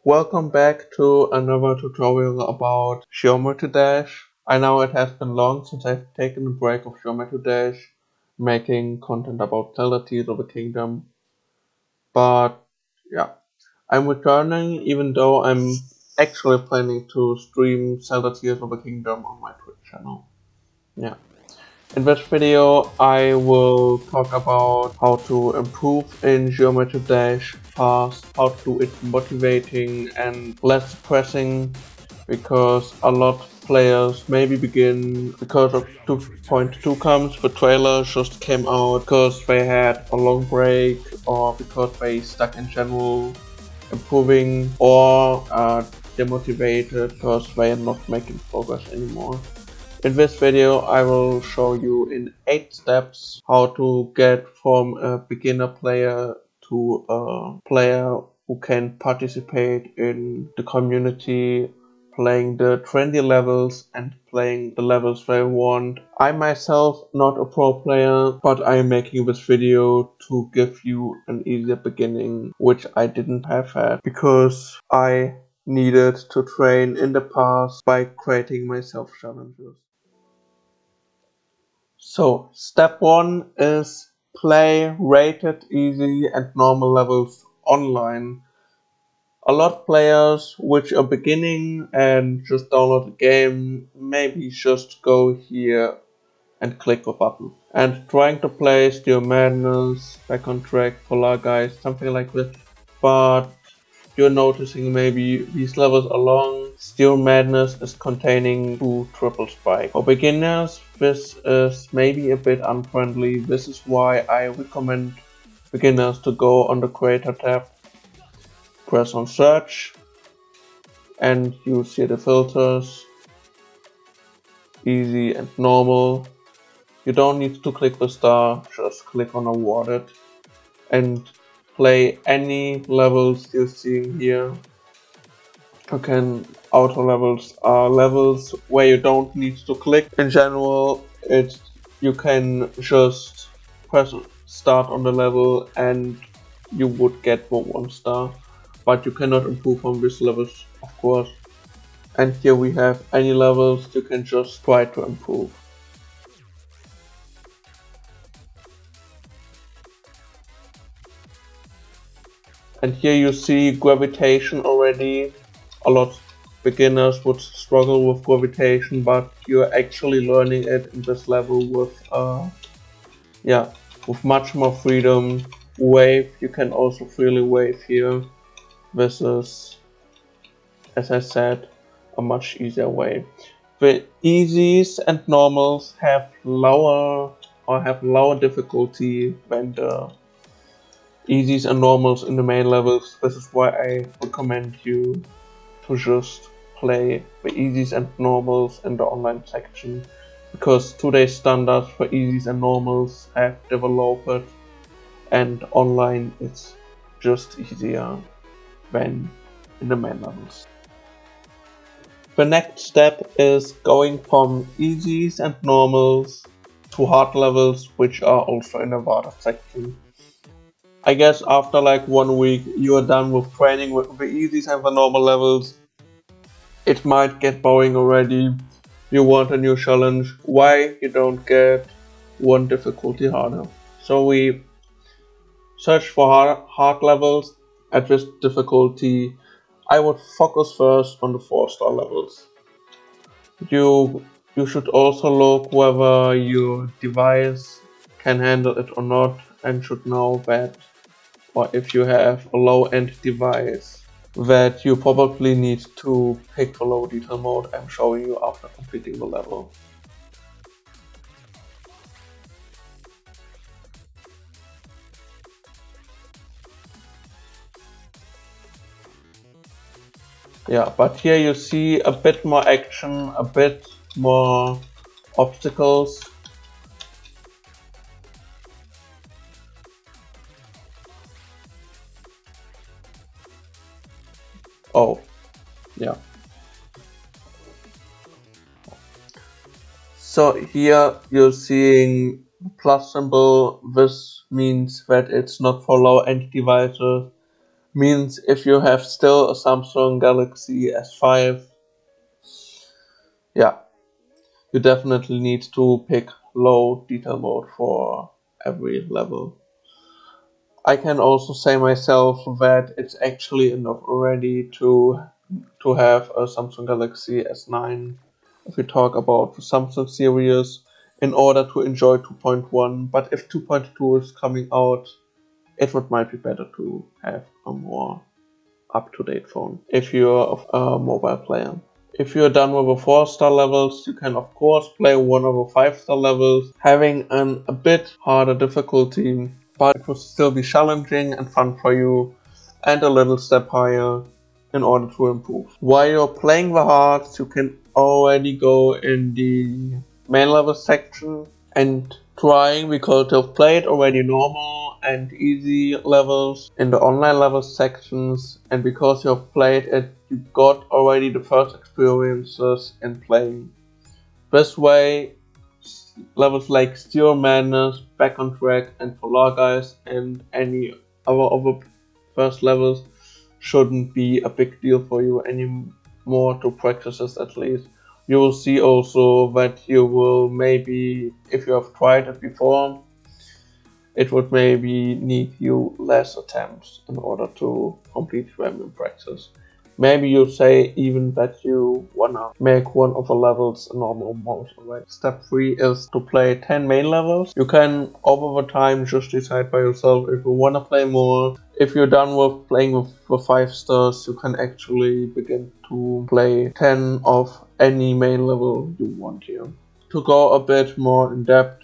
Welcome back to another tutorial about Geometry Dash. I know it has been long since I've taken a break of Geometry Dash, making content about Zelda Tears of the Kingdom. But yeah, I'm returning even though I'm actually planning to stream Zelda Tears of the Kingdom on my Twitch channel. Yeah. In this video, I will talk about how to improve in Geometry Dash fast, how to do it motivating and less depressing, because a lot of players maybe begin because of 2.2 comes, the trailer just came out because they had a long break or because they stuck in general improving or are demotivated because they are not making progress anymore. In this video I will show you in 8 steps how to get from a beginner player to a player who can participate in the community, playing the trendy levels and playing the levels they want. I myself not a pro player, but I am making this video to give you an easier beginning, which I didn't have had because I needed to train in the past by creating myself challenges. So, step 1 is play rated, easy and normal levels online. A lot of players which are beginning and just download the game maybe just go here and click a button. And trying to play Steel Madness, Back on Track, Polar Guys, something like this. But you're noticing maybe these levels are long. Steel Madness is containing 2 triple spike. For beginners, this is maybe a bit unfriendly. This is why I recommend beginners to go on the creator tab, press on search, and you see the filters, easy and normal. You don't need to click the star, just click on awarded and play any levels you're seeing here. Okay, auto levels are levels where you don't need to click. In general, you can just press start on the level and you would get 1 star, but you cannot improve on these levels, of course. And here we have any levels you can just try to improve. And here you see gravitation already. A lot of beginners would struggle with gravitation, but you're actually learning it in this level with with much more freedom. Wave, you can also freely wave here. This is, as I said, a much easier way. The easies and normals have lower difficulty than the easies and normals in the main levels. This is why I recommend you to just play the easies and normals in the online section, because today's standards for easies and normals have developed and online it's just easier than in the main levels. The next step is going from easies and normals to hard levels, which are also in the water section. I guess after like 1 week you are done with training with the easies and the normal levels. It might get boring already. You want a new challenge. Why you don't get one difficulty harder? So we search for hard levels at this difficulty. I would focus first on the 4-star levels. You should also look whether your device can handle it or not, and should know that, or if you have a low-end device, that you probably need to pick the low detail mode I'm showing you after completing the level. Yeah, but here you see a bit more action, a bit more obstacles. Oh, yeah. So here you're seeing plus symbol. This means that it's not for low-end devices. Means if you have still a Samsung Galaxy S5, yeah, you definitely need to pick low detail mode for every level. I can also say myself that it's actually enough already to have a Samsung Galaxy S9 if we talk about the Samsung series in order to enjoy 2.1, but if 2.2 is coming out, it might be better to have a more up-to-date phone if you're a mobile player. If you're done with the 4-star levels, you can of course play one of the 5-star levels, having a bit harder difficulty, but it will still be challenging and fun for you, and a little step higher in order to improve. While you're playing the hearts, you can already go in the main level section and trying, because you've played already normal and easy levels in the online level sections, and because you've played it, you got already the first experiences in playing. This way, levels like Steel Madness, Back on Track, and Polar Guys, and any other of the first levels shouldn't be a big deal for you anymore to practice this at least. You will see also that you will maybe, if you have tried it before, it would maybe need you less attempts in order to complete them in practice. Maybe you say even that you wanna make one of the levels a normal mode already. Step 3 is to play 10 main levels. You can over the time just decide by yourself if you wanna play more. If you're done with playing with the 5 stars, you can actually begin to play 10 of any main level you want here. To go a bit more in depth,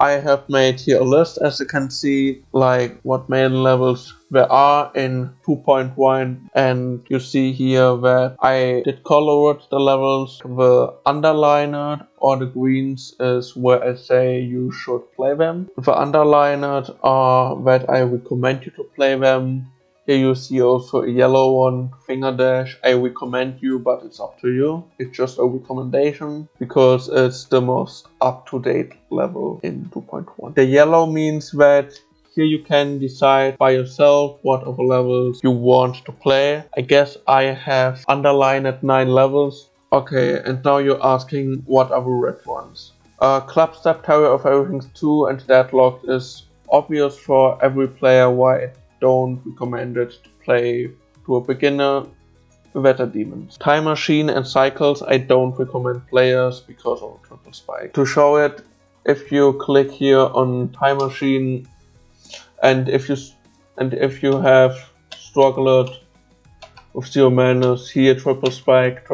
I have made here a list, as you can see, like what main levels there are in 2.1, and you see here that I did color the levels. The underlined or the greens is where I say you should play them. The underlined are that I recommend you to play them. Here you see also a yellow one, Finger Dash. I recommend you, but it's up to you. It's just a recommendation because it's the most up-to-date level in 2.1. The yellow means that here you can decide by yourself what of the levels you want to play. I guess I have underlined at 9 levels. Okay, and now you're asking what are the red ones. Club Step, Terror of Everything's 2 and Deadlocked is obvious for every player why it don't recommend it to play to a beginner. Weather Demons. Time Machine and Cycles I don't recommend players because of triple spike. To show it, if you click here on Time Machine and if you have struggled with Zero Madness, here triple spike,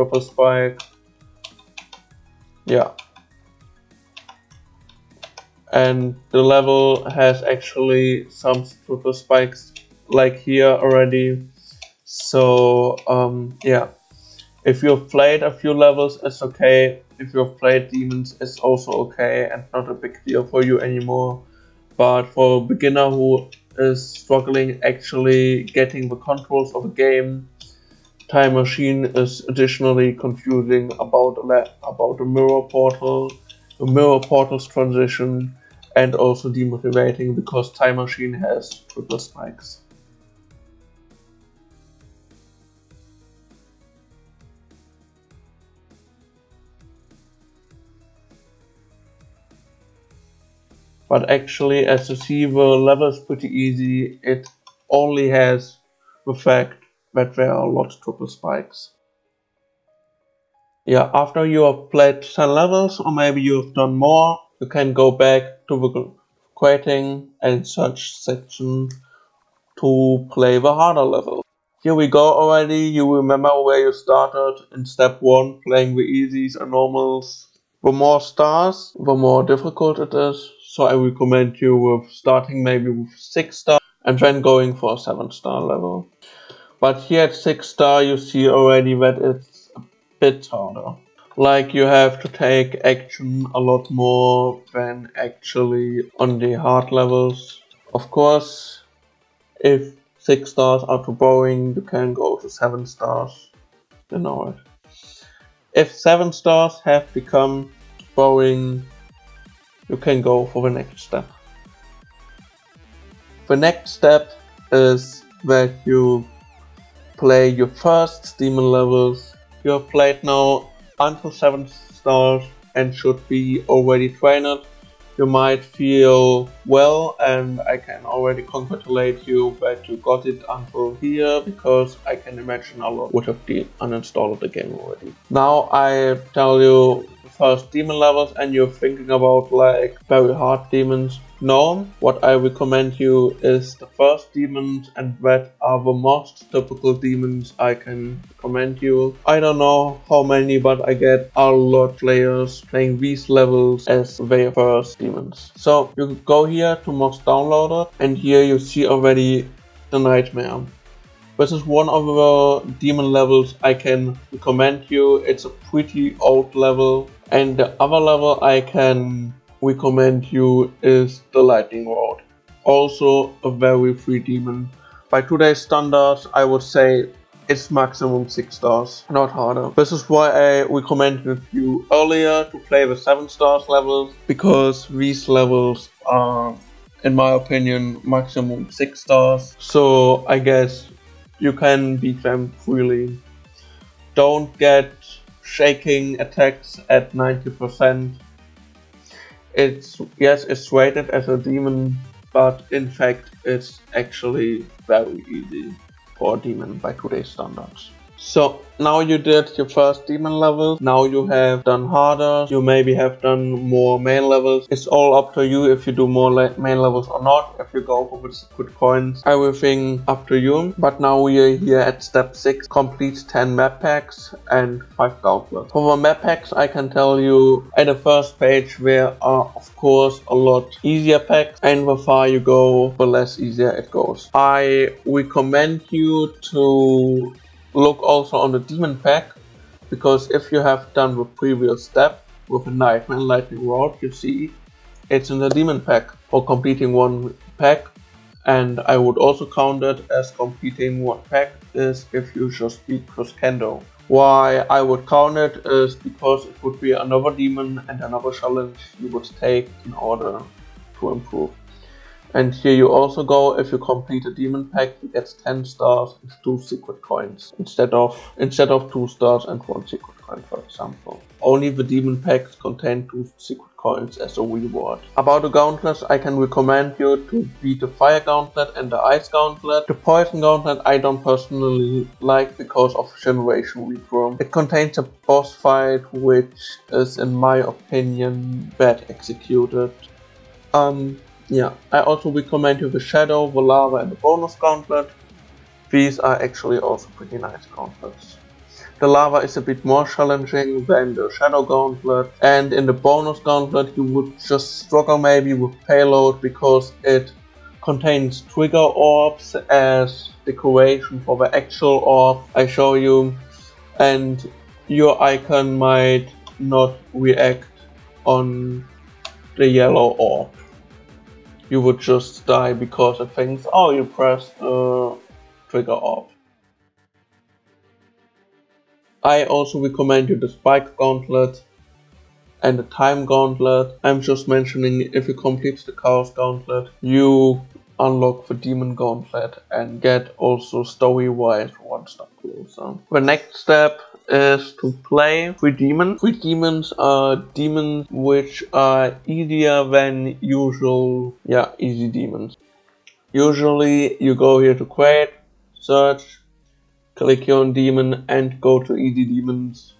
yeah. And the level has actually some triple spikes like here already. So yeah, if you've played a few levels, it's okay. If you've played demons, it's also okay and not a big deal for you anymore. But for a beginner who is struggling actually getting the controls of a game, Time Machine is additionally confusing about a mirror portal, the mirror portal's transition, and also demotivating because Time Machine has triple spikes. But actually, as you see, the level is pretty easy. It only has the fact that there are a lot of triple spikes. Yeah, after you have played 10 levels, or maybe you have done more, you can go back to the creating and search section to play the harder level. Here we go already. You remember where you started in step 1, playing the easies and normals. The more stars, the more difficult it is. So I recommend you with starting maybe with 6 stars and then going for a 7-star level. But here at 6-star you see already that it's a bit harder. Like you have to take action a lot more than actually on the hard levels. Of course, if 6 stars are too boring, you can go to 7 stars. You know it. If 7 stars have become boring, you can go for the next step. The next step is that you play your first demon levels. You have played now until 7 stars and should be already trained. You might feel well, and I can already congratulate you that you got it until here, because I can imagine a lot would have uninstalled the game already. Now I tell you the first demon levels and you're thinking about like very hard demons. No, what I recommend you is the first demons, and that are the most typical demons I can recommend you. I don't know how many, but I get a lot of players playing these levels as their first demons. So you go here to most downloaded, and here you see already the Nightmare. This is one of the demon levels I can recommend you. It's a pretty old level, and the other level I can recommend you is the Lightning Rod. Also a very free demon. By today's standards, I would say it's maximum 6 stars, not harder. This is why I recommended you earlier to play the 7 stars levels, because these levels are, in my opinion, maximum 6 stars. So I guess you can beat them freely. Don't get shaking attacks at 90%. It's rated as a demon, but in fact it's actually very easy for a demon by today's standards. So now you did your first demon level, now you have done harder, you maybe have done more main levels. It's all up to you if you do more main levels or not, if you go for the secret coins, everything up to you. But now we are here at step 6, complete 10 map packs and 5 gauntlets. For the map packs I can tell you at the first page there are of course a lot easier packs, and the far you go the less easier it goes. I recommend you to look also on the demon pack, because if you have done the previous step with a Nightmare and Lightning Rod, you see it's in the demon pack for completing one pack, and I would also count it as completing one pack is if you just beat Crescendo. Why I would count it is because it would be another demon and another challenge you would take in order to improve. And here you also go, if you complete a demon pack, you get 10 stars and 2 secret coins instead of 2 stars and 1 secret coin, for example. Only the demon packs contain 2 secret coins as a reward. About the gauntlets, I can recommend you to beat the fire gauntlet and the ice gauntlet. The poison gauntlet I don't personally like because of generation redraw. It contains a boss fight which is, in my opinion, bad executed. Yeah, I also recommend you the Shadow, the Lava and the Bonus Gauntlet. These are actually also pretty nice gauntlets. The Lava is a bit more challenging than the Shadow Gauntlet, and in the Bonus Gauntlet you would just struggle maybe with payload because it contains trigger orbs as decoration for the actual orb I show you, and your icon might not react on the yellow orb. You would just die because it thinks, oh, you pressed the trigger orb. I also recommend you the Spike Gauntlet and the Time Gauntlet. I'm just mentioning, if you complete the Chaos Gauntlet, you unlock the Demon Gauntlet and get also story-wise 1 step closer. The next step is to play 3 demons. 3 demons are demons which are easier than usual, easy demons. Usually you go here to create, search, click your own demon and go to easy demons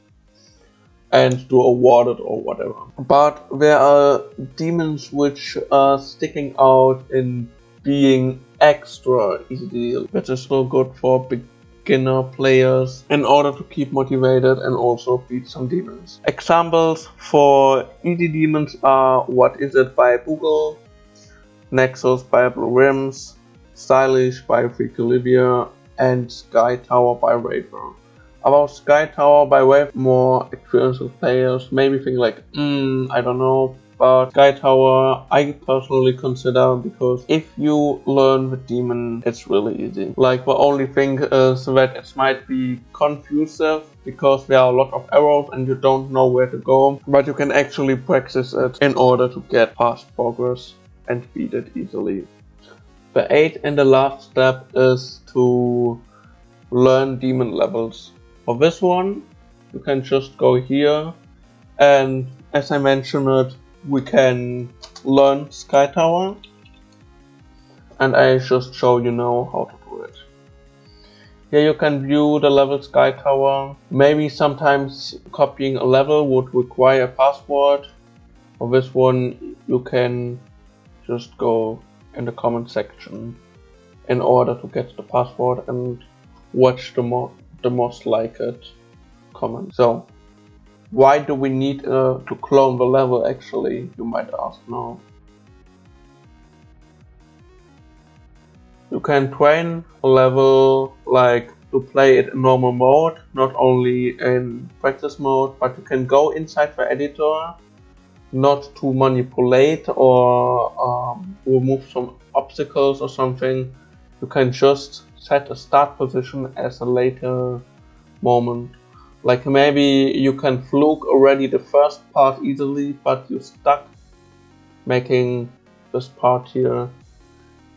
and do awarded or whatever. But there are demons which are sticking out in being extra easy, which is so good for beginner players in order to keep motivated and also beat some demons. Examples for easy demons are What Is It by Google, Nexus by Blue Rims, Stylish by Freak Olivia, and Sky Tower by Raver. About Sky Tower by Wave, more experienced players maybe think like, I don't know, but Sky Tower I personally consider, because if you learn the demon, it's really easy. Like, the only thing is that it might be confusive because there are a lot of arrows and you don't know where to go, but you can actually practice it in order to get fast progress and beat it easily. The eighth and the last step is to learn demon levels. For this one, you can just go here, and as I mentioned it, we can learn Sky Tower, and I just show you now how to do it. Here you can view the level Sky Tower. Maybe sometimes copying a level would require a password. For this one, you can just go in the comment section in order to get the password and watch the most liked comment. So, why do we need to clone the level actually, you might ask now. You can train a level like to play it in normal mode, not only in practice mode, but you can go inside the editor, not to manipulate or remove some obstacles or something. You can just set a start position as a later moment. Like maybe you can fluke already the first part easily, but you're stuck making this part here,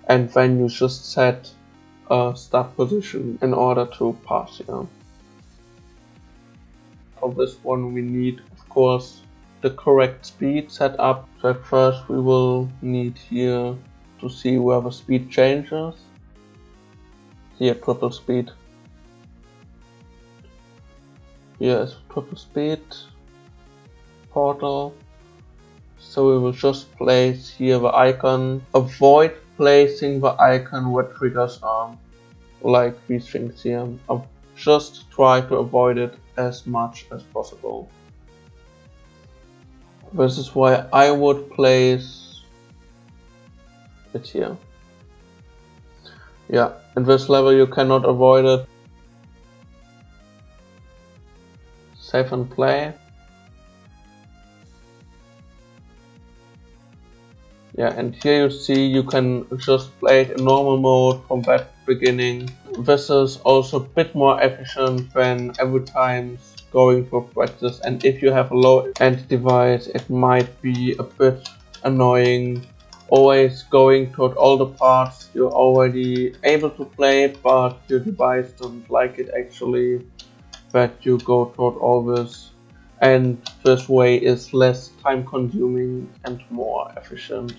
and then you just set a start position in order to pass here. For this one we need, of course, the correct speed set up. So at first we will need here to see where the speed changes. Here, triple speed. Here is triple speed portal. So we will just place here the icon. Avoid placing the icon where triggers are, like these things here. Just try to avoid it as much as possible. This is why I would place it here. Yeah, in this level you cannot avoid it. Save and play. Yeah, and here you see you can just play it in normal mode from that beginning. This is also a bit more efficient than every time going for practice, and if you have a low-end device it might be a bit annoying always going toward all the parts you're already able to play, but your device doesn't like it actually that you go toward all this, and this way is less time consuming and more efficient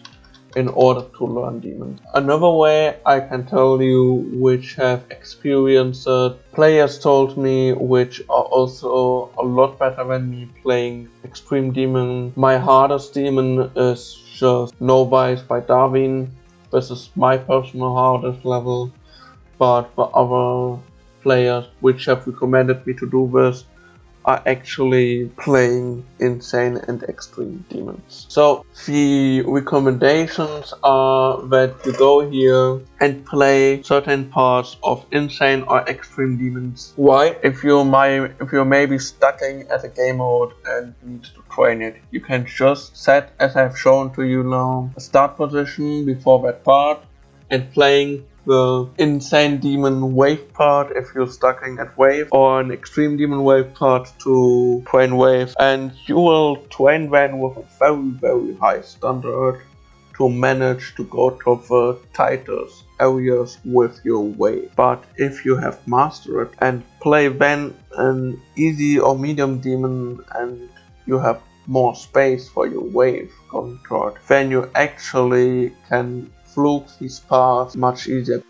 in order to learn demons. Another way I can tell you, which have experienced it, players told me, which are also a lot better than me playing Extreme Demon. My hardest demon is just Novice by Darwin. This is my personal hardest level, but the other players which have recommended me to do this are actually playing Insane and Extreme Demons. So the recommendations are that you go here and play certain parts of Insane or Extreme Demons. Why? If you're maybe stucking at a game mode and need to train it, you can just set, as I've shown to you now, a start position before that part and playing the Insane Demon wave part if you're stucking at wave, or an Extreme Demon wave part to train wave, and you will train then with a very high standard to manage to go to the tightest areas with your wave. But if you have mastered it and play then an easy or medium demon and you have more space for your wave going toward, then you actually can fluke these parts much easier.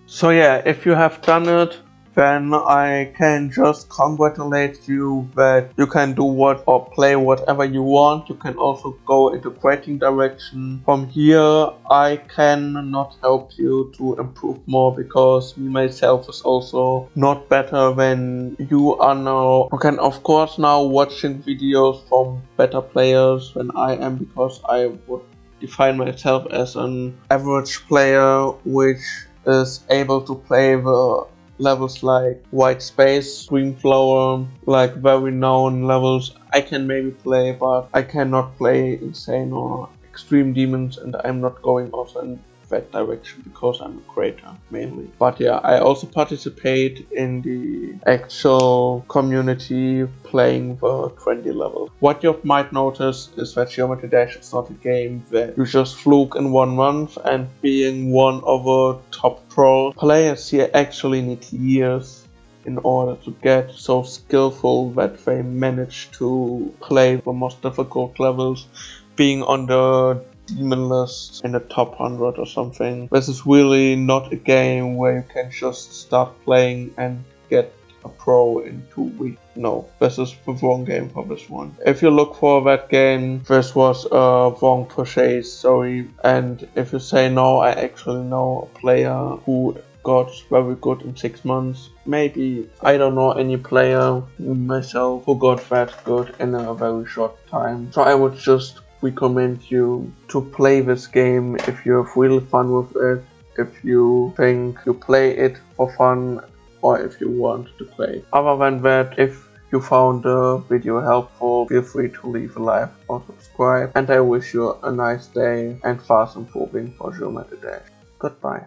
So yeah, if you have done it, then I can just congratulate you that you can do or play whatever you want. You can also go into creating direction. From here I cannot help you to improve more, because me myself is also not better than you are now. You can of course now watching videos from better players than I am, because I would define myself as an average player which is able to play the levels like White Space, Green Flower, like very known levels I can maybe play, but I cannot play Insane or Extreme Demons, and I'm not going also in that direction because I'm a creator mainly. But yeah, I also participate in the actual community playing the 20 level. What you might notice is that Geometry Dash is not a game that you just fluke in 1 month, and being one of the top pro players here actually need years in order to get so skillful that they manage to play the most difficult levels, being on the demon list in the top 100 or something. This is really not a game where you can just start playing and get a pro in 2 weeks. No, this is the wrong game for this one. If you look for that game, this was a wrong purchase, sorry. And if you say no, I actually know a player who got very good in 6 months. Maybe I don't know any player myself who got that good in a very short time. So I would just recommend you to play this game if you have really fun with it, if you think you play it for fun, or if you want to play. Other than that, if you found the video helpful, feel free to leave a like or subscribe, and I wish you a nice day and fast improving for Geometry Dash. Goodbye.